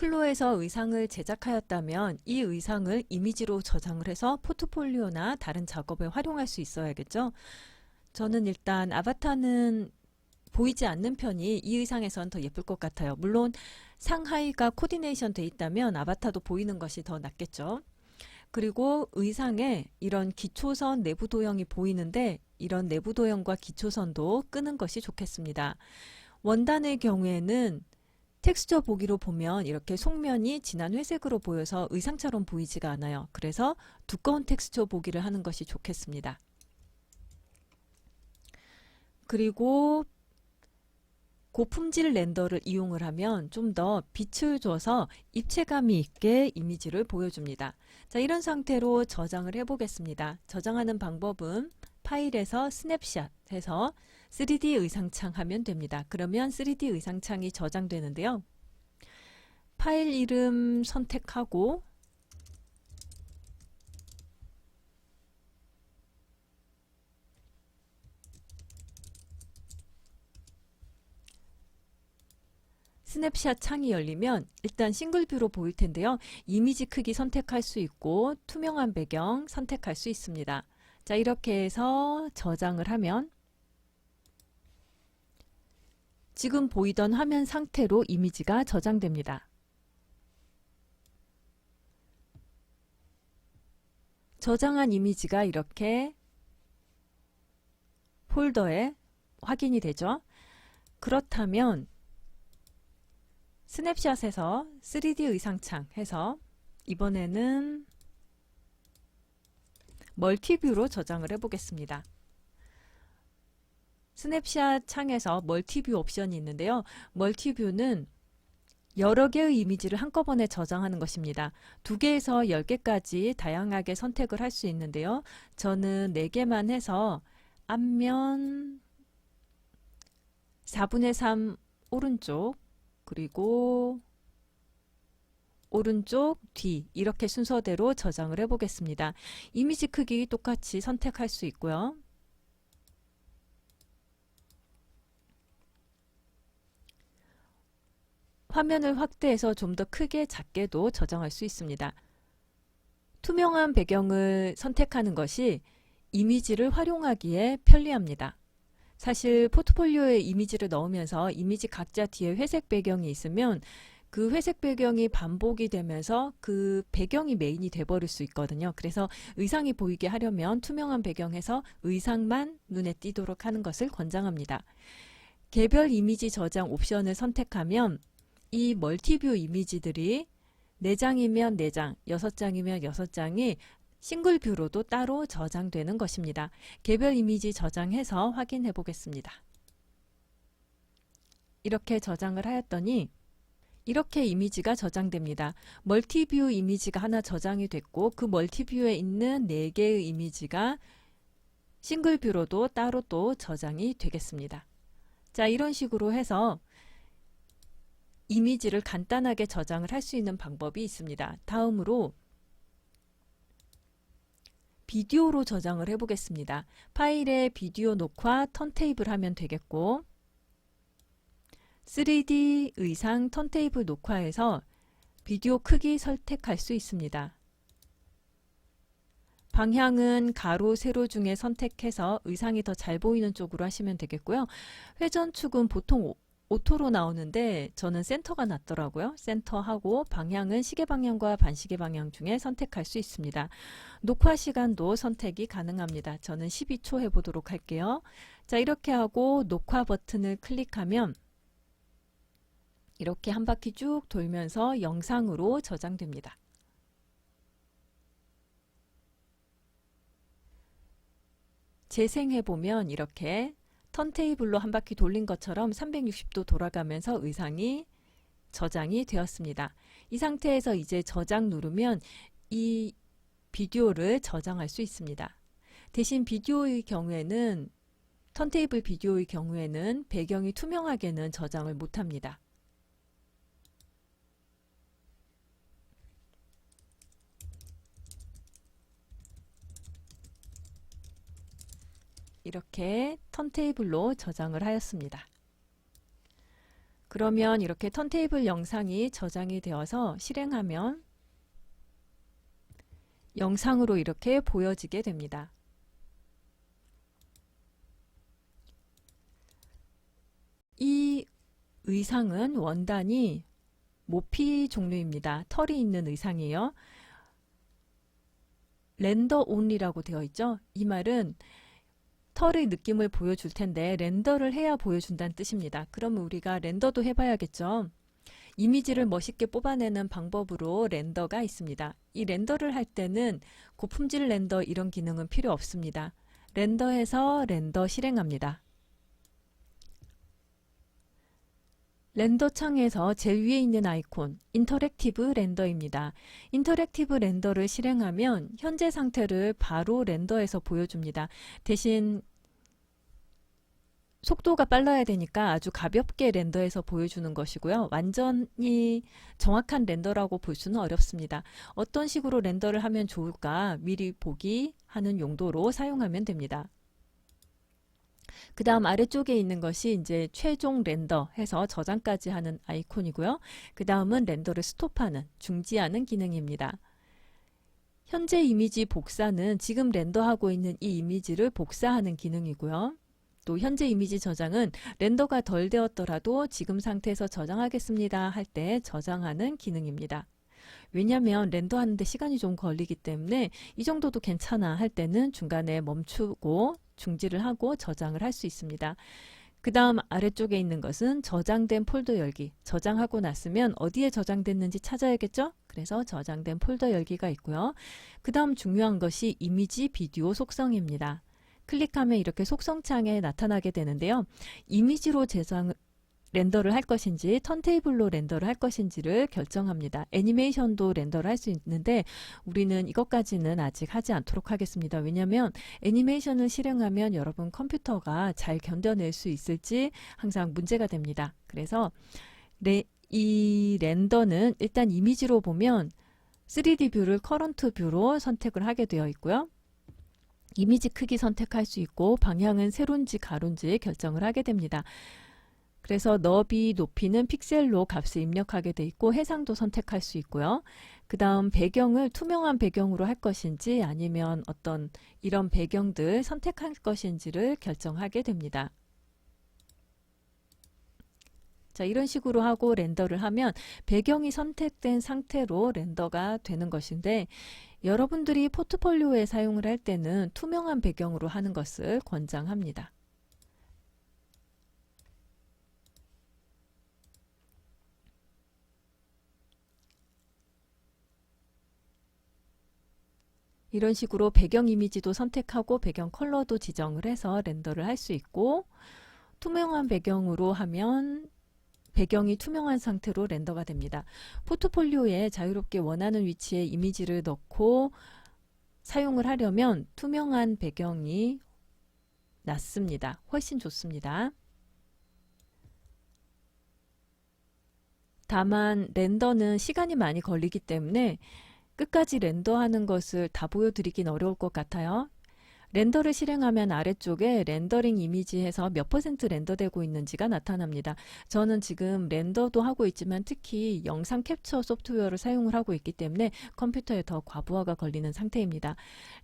클로에서 의상을 제작하였다면 이 의상을 이미지로 저장을 해서 포트폴리오나 다른 작업에 활용할 수 있어야겠죠. 저는 일단 아바타는 보이지 않는 편이 이 의상에선 더 예쁠 것 같아요. 물론 상하이가 코디네이션 돼 있다면 아바타도 보이는 것이 더 낫겠죠. 그리고 의상에 이런 기초선 내부 도형이 보이는데 이런 내부 도형과 기초선도 끄는 것이 좋겠습니다. 원단의 경우에는 텍스처 보기로 보면 이렇게 속면이 진한 회색으로 보여서 의상처럼 보이지가 않아요. 그래서 두꺼운 텍스처 보기를 하는 것이 좋겠습니다. 그리고 고품질 렌더를 이용을 하면 좀 더 빛을 줘서 입체감이 있게 이미지를 보여줍니다. 자, 이런 상태로 저장을 해보겠습니다. 저장하는 방법은 파일에서 스냅샷 해서 3D 의상창 하면 됩니다. 그러면 3D 의상창이 저장되는데요. 파일 이름 선택하고 스냅샷 창이 열리면 일단 싱글뷰로 보일 텐데요. 이미지 크기 선택할 수 있고 투명한 배경 선택할 수 있습니다. 자, 이렇게 해서 저장을 하면 지금 보이던 화면 상태로 이미지가 저장됩니다. 저장한 이미지가 이렇게 폴더에 확인이 되죠. 그렇다면 스냅샷에서 3D 의상창 해서 이번에는 멀티뷰로 저장을 해보겠습니다. 스냅샷 창에서 멀티뷰 옵션이 있는데요. 멀티뷰는 여러 개의 이미지를 한꺼번에 저장하는 것입니다. 2개에서 10개까지 다양하게 선택을 할 수 있는데요. 저는 4개만 해서 앞면 4분의 3 오른쪽 그리고 오른쪽 뒤 이렇게 순서대로 저장을 해보겠습니다. 이미지 크기 똑같이 선택할 수 있고요. 화면을 확대해서 좀 더 크게 작게도 저장할 수 있습니다. 투명한 배경을 선택하는 것이 이미지를 활용하기에 편리합니다. 사실 포트폴리오에 이미지를 넣으면서 이미지 각자 뒤에 회색 배경이 있으면 그 회색 배경이 반복이 되면서 그 배경이 메인이 돼버릴 수 있거든요. 그래서 의상이 보이게 하려면 투명한 배경에서 의상만 눈에 띄도록 하는 것을 권장합니다. 개별 이미지 저장 옵션을 선택하면 이 멀티뷰 이미지들이 4장이면 4장, 6장이면 6장이 싱글뷰로도 따로 저장되는 것입니다. 개별 이미지 저장해서 확인해 보겠습니다. 이렇게 저장을 하였더니 이렇게 이미지가 저장됩니다. 멀티뷰 이미지가 하나 저장이 됐고 그 멀티뷰에 있는 4개의 이미지가 싱글뷰로도 따로 또 저장이 되겠습니다. 자, 이런 식으로 해서 이미지를 간단하게 저장을 할 수 있는 방법이 있습니다. 다음으로 비디오로 저장을 해보겠습니다. 파일에 비디오 녹화 턴테이블 하면 되겠고 3D 의상 턴테이블 녹화에서 비디오 크기 선택할 수 있습니다. 방향은 가로, 세로 중에 선택해서 의상이 더 잘 보이는 쪽으로 하시면 되겠고요. 회전축은 보통 오토로 나오는데 저는 센터가 낫더라고요. 센터하고 방향은 시계 방향과 반시계 방향 중에 선택할 수 있습니다. 녹화 시간도 선택이 가능합니다. 저는 12초 해보도록 할게요. 자, 이렇게 하고 녹화 버튼을 클릭하면 이렇게 한 바퀴 쭉 돌면서 영상으로 저장됩니다. 재생해보면 이렇게 턴테이블로 한 바퀴 돌린 것처럼 360도 돌아가면서 의상이 저장이 되었습니다. 이 상태에서 이제 저장 누르면 이 비디오를 저장할 수 있습니다. 대신 비디오의 경우에는 턴테이블 비디오의 경우에는 배경이 투명하게는 저장을 못합니다. 이렇게 턴테이블로 저장을 하였습니다. 그러면 이렇게 턴테이블 영상이 저장이 되어서 실행하면 영상으로 이렇게 보여지게 됩니다. 이 의상은 원단이 모피 종류입니다. 털이 있는 의상이에요. 렌더 온리라고 되어 있죠. 이 말은 털의 느낌을 보여줄 텐데 렌더를 해야 보여준다는 뜻입니다. 그러면 우리가 렌더도 해봐야겠죠. 이미지를 멋있게 뽑아내는 방법으로 렌더가 있습니다. 이 렌더를 할 때는 고품질 렌더 이런 기능은 필요 없습니다. 렌더에서 렌더 실행합니다. 렌더 창에서 제일 위에 있는 아이콘 인터랙티브 렌더입니다. 인터랙티브 렌더를 실행하면 현재 상태를 바로 렌더에서 보여줍니다. 대신 속도가 빨라야 되니까 아주 가볍게 렌더해서 보여주는 것이고요. 완전히 정확한 렌더라고 볼 수는 어렵습니다. 어떤 식으로 렌더를 하면 좋을까 미리 보기 하는 용도로 사용하면 됩니다. 그 다음 아래쪽에 있는 것이 이제 최종 렌더 해서 저장까지 하는 아이콘이고요. 그 다음은 렌더를 스톱하는, 중지하는 기능입니다. 현재 이미지 복사는 지금 렌더하고 있는 이 이미지를 복사하는 기능이고요. 또 현재 이미지 저장은 렌더가 덜 되었더라도 지금 상태에서 저장하겠습니다 할 때 저장하는 기능입니다. 왜냐하면 렌더하는데 시간이 좀 걸리기 때문에 이 정도도 괜찮아 할 때는 중간에 멈추고 중지를 하고 저장을 할 수 있습니다. 그 다음 아래쪽에 있는 것은 저장된 폴더 열기. 저장하고 났으면 어디에 저장됐는지 찾아야겠죠? 그래서 저장된 폴더 열기가 있고요. 그 다음 중요한 것이 이미지 비디오 속성입니다. 클릭하면 이렇게 속성창에 나타나게 되는데요. 이미지로 렌더를 할 것인지 턴테이블로 렌더를 할 것인지를 결정합니다. 애니메이션도 렌더를 할 수 있는데 우리는 이것까지는 아직 하지 않도록 하겠습니다. 왜냐하면 애니메이션을 실행하면 여러분 컴퓨터가 잘 견뎌낼 수 있을지 항상 문제가 됩니다. 그래서 이 렌더는 일단 이미지로 보면 3D 뷰를 커런트 뷰로 선택을 하게 되어 있고요. 이미지 크기 선택할 수 있고 방향은 세로인지 가로인지 결정을 하게 됩니다. 그래서 너비, 높이는 픽셀로 값을 입력하게 돼 있고 해상도 선택할 수 있고요. 그 다음 배경을 투명한 배경으로 할 것인지 아니면 어떤 이런 배경들 선택할 것인지를 결정하게 됩니다. 자, 이런 식으로 하고 렌더를 하면 배경이 선택된 상태로 렌더가 되는 것인데 여러분들이 포트폴리오에 사용을 할 때는 투명한 배경으로 하는 것을 권장합니다. 이런 식으로 배경 이미지도 선택하고 배경 컬러도 지정을 해서 렌더를 할 수 있고 투명한 배경으로 하면 배경이 투명한 상태로 렌더가 됩니다. 포트폴리오에 자유롭게 원하는 위치에 이미지를 넣고 사용을 하려면 투명한 배경이 낫습니다. 훨씬 좋습니다. 다만 렌더는 시간이 많이 걸리기 때문에 끝까지 렌더하는 것을 다 보여드리긴 어려울 것 같아요. 렌더를 실행하면 아래쪽에 렌더링 이미지에서 몇 % 렌더되고 있는지가 나타납니다. 저는 지금 렌더도 하고 있지만 특히 영상 캡처 소프트웨어를 사용을 하고 있기 때문에 컴퓨터에 더 과부하가 걸리는 상태입니다.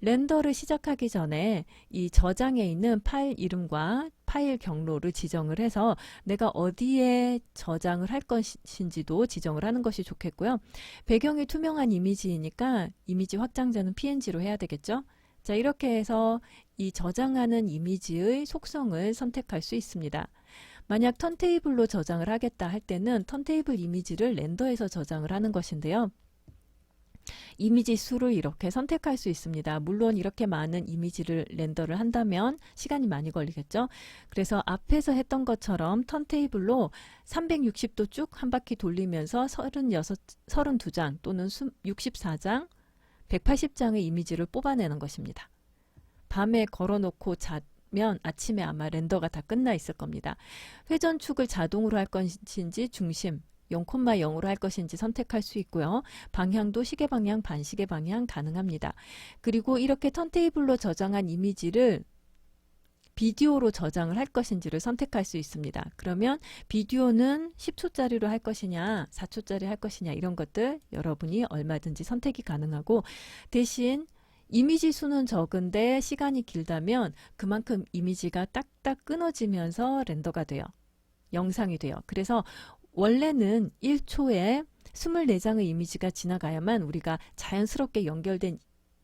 렌더를 시작하기 전에 이 저장에 있는 파일 이름과 파일 경로를 지정을 해서 내가 어디에 저장을 할 것인지도 지정을 하는 것이 좋겠고요. 배경이 투명한 이미지이니까 이미지 확장자는 PNG로 해야 되겠죠. 자, 이렇게 해서 이 저장하는 이미지의 속성을 선택할 수 있습니다. 만약 턴테이블로 저장을 하겠다 할 때는 턴테이블 이미지를 렌더에서 저장을 하는 것인데요. 이미지 수를 이렇게 선택할 수 있습니다. 물론 이렇게 많은 이미지를 렌더를 한다면 시간이 많이 걸리겠죠. 그래서 앞에서 했던 것처럼 턴테이블로 360도 쭉 한 바퀴 돌리면서 32장 또는 64장 180장의 이미지를 뽑아내는 것입니다. 밤에 걸어놓고 자면 아침에 아마 렌더가 다 끝나 있을 겁니다. 회전축을 자동으로 할 것인지 중심 0,0으로 할 것인지 선택할 수 있고요. 방향도 시계 방향, 반시계 방향 가능합니다. 그리고 이렇게 턴테이블로 저장한 이미지를 비디오로 저장을 할 것인지를 선택할 수 있습니다. 그러면 비디오는 10초짜리로 할 것이냐 4초짜리 할 것이냐 이런 것들 여러분이 얼마든지 선택이 가능하고, 대신 이미지 수는 적은데 시간이 길다면 그만큼 이미지가 딱딱 끊어지면서 렌더가 돼요. 영상이 돼요. 그래서 원래는 1초에 24장의 이미지가 지나가야만 우리가 자연스럽게 연결된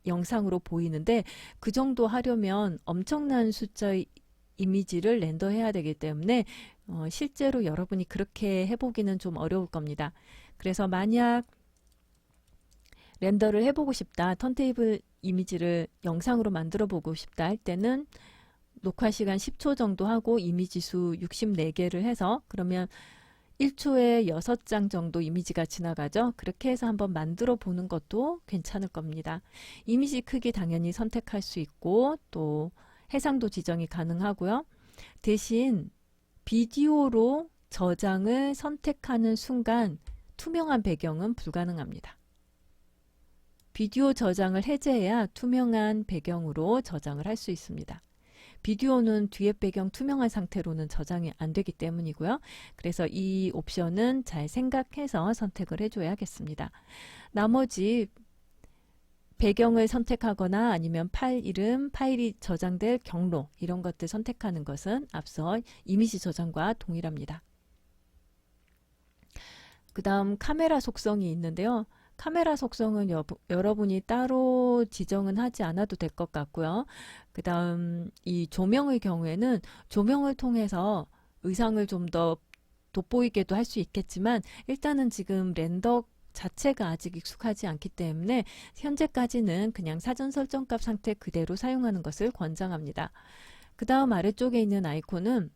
영상으로 보이는데, 그 정도 하려면 엄청난 숫자의 이미지를 렌더해야 되기 때문에 실제로 여러분이 그렇게 해보기는 좀 어려울 겁니다. 그래서 만약 렌더를 해보고 싶다, 턴테이블 이미지를 영상으로 만들어 보고 싶다 할 때는 녹화 시간 10초 정도 하고 이미지 수 64개를 해서, 그러면 1초에 6장 정도 이미지가 지나가죠. 그렇게 해서 한번 만들어 보는 것도 괜찮을 겁니다. 이미지 크기 당연히 선택할 수 있고 또 해상도 지정이 가능하고요. 대신 비디오로 저장을 선택하는 순간 투명한 배경은 불가능합니다. 비디오 저장을 해제해야 투명한 배경으로 저장을 할 수 있습니다. 비디오는 뒤에 배경 투명한 상태로는 저장이 안 되기 때문이고요. 그래서 이 옵션은 잘 생각해서 선택을 해줘야겠습니다. 나머지 배경을 선택하거나 아니면 파일 이름, 파일이 저장될 경로 이런 것들 선택하는 것은 앞서 이미지 저장과 동일합니다. 그 다음 카메라 속성이 있는데요. 카메라 속성은 여러분이 따로 지정은 하지 않아도 될 것 같고요. 그 다음 이 조명의 경우에는 조명을 통해서 의상을 좀 더 돋보이게도 할 수 있겠지만, 일단은 지금 렌더 자체가 아직 익숙하지 않기 때문에 현재까지는 그냥 사전 설정값 상태 그대로 사용하는 것을 권장합니다. 그 다음 아래쪽에 있는 아이콘은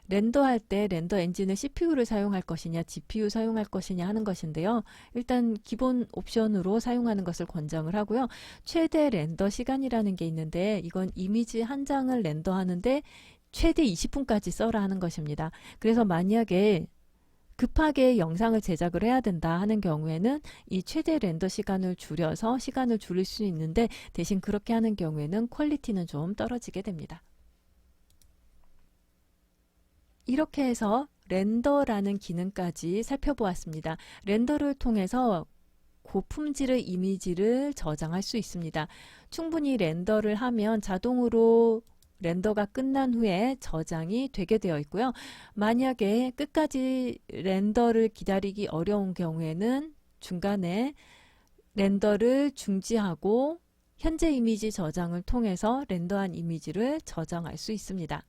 렌더할 때 렌더 엔진을 CPU를 사용할 것이냐 GPU 사용할 것이냐 하는 것인데요. 일단 기본 옵션으로 사용하는 것을 권장을 하고요. 최대 렌더 시간이라는 게 있는데, 이건 이미지 한 장을 렌더하는데 최대 20분까지 써라 하는 것입니다. 그래서 만약에 급하게 영상을 제작을 해야 된다 하는 경우에는 이 최대 렌더 시간을 줄여서 시간을 줄일 수 있는데, 대신 그렇게 하는 경우에는 퀄리티는 좀 떨어지게 됩니다. 이렇게 해서 렌더라는 기능까지 살펴보았습니다. 렌더를 통해서 고품질의 이미지를 저장할 수 있습니다. 충분히 렌더를 하면 자동으로 렌더가 끝난 후에 저장이 되게 되어 있고요. 만약에 끝까지 렌더를 기다리기 어려운 경우에는 중간에 렌더를 중지하고 현재 이미지 저장을 통해서 렌더한 이미지를 저장할 수 있습니다.